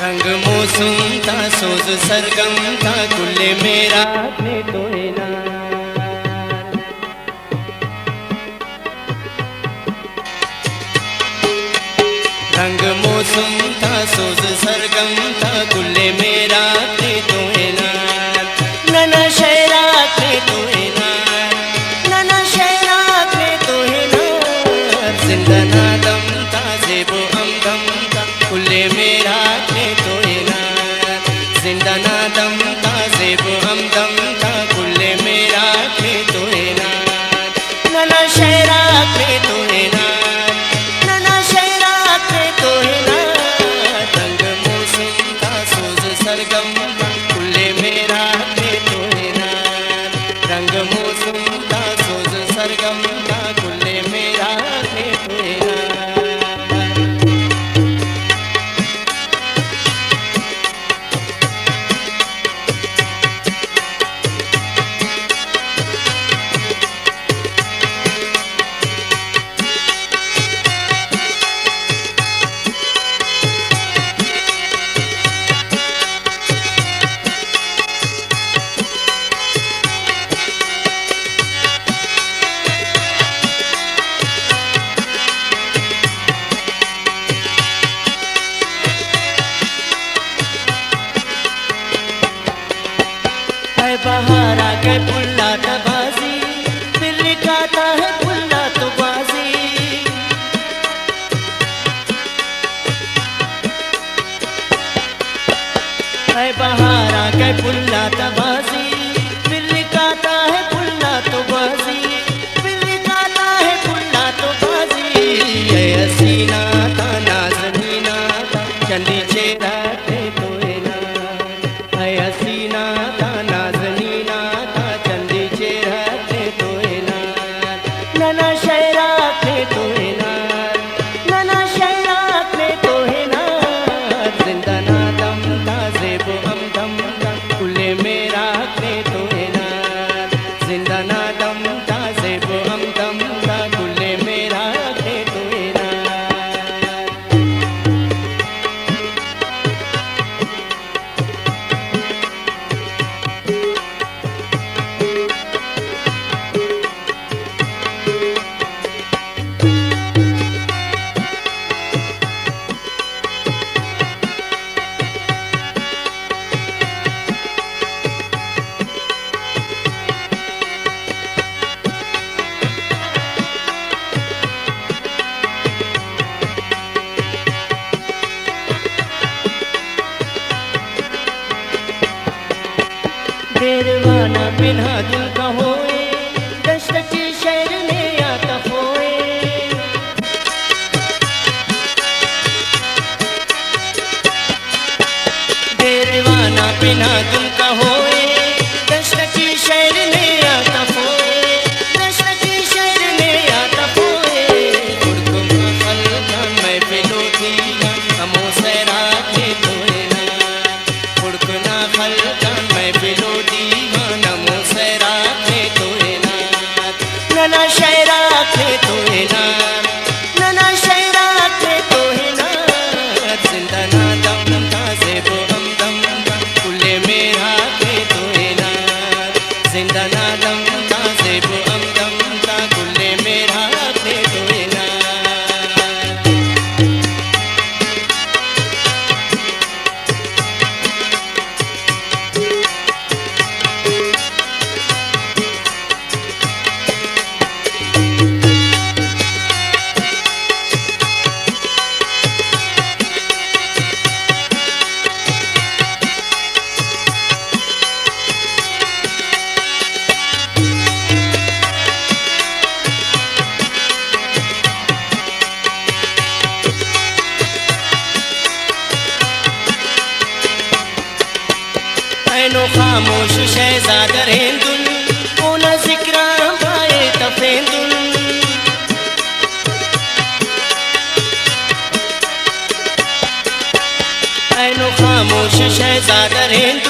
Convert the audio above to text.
रंग मौसम था सोज सरगम था कुल्ले मेरा ने तो ना रंग मौसम था सोज सरगम था कुल्ले मेरा ने तो ना नना शहरा ने तो ना नना शहरा ने तो ना जिंदना दम था जेबो हमदम था कुल्ले मेरा ने तो ना जिंदना दम था जेबो हमदम था कुल्ले मेरा ने तो ना नना शहरा ने तो ना नना शहरा ने तो ना रंग मौसम था सोज सरगम कुल्ले मेरा ने तो ना रंग मौसम था सोज सरगम था कुल्ले मेरा ने तो ना बाहर आ गए पुल्ला तबाजी दिल गाता है पुल्ला तो बाजी है बाहर आ गए पुल्ला तबाजी दिल गाता है पुल्ला तो बाजी दिल गाता है पुल्ला तो बाजी ये हसीना था नाज़नीना था चंदी चेहरा थे तो ना है हसीना था नाज़नीना था चंदी चेहरा थे तो ना नना शहरा थे तो ना नना शहरा थे तो ना जिंदना दम था जेबो हमदम था कुल्ले मेरा थे तो ना जिंदना दम था जेबो हमदम था कुल्ले मेरा थे तो ना देरवाना बिना दिल का होए दश्त की शहर में आता होए देरवाना बिना दिल का होए दश्त की शहर में आता होए दश्त की शहर में आता होए कुर्कुम फलका मैं फिलोती हमो सरा के तो ना कुर्कुना फलका मैं फिलोती नमो सरा के तो ना नना शहरा के तो ना नना शहरा के तो ना जिंदना दम था जेबो हमदम था कुल्ले मेरा के तो ना जिंदना दम था जेबो हमदम था कुल्ले मेरा के तो ना ऐनो खामोश शहजादा रेंदुन ओ न जिक्रा पाए तफेंदुन ऐनो खामोश शहजादा रेंदुन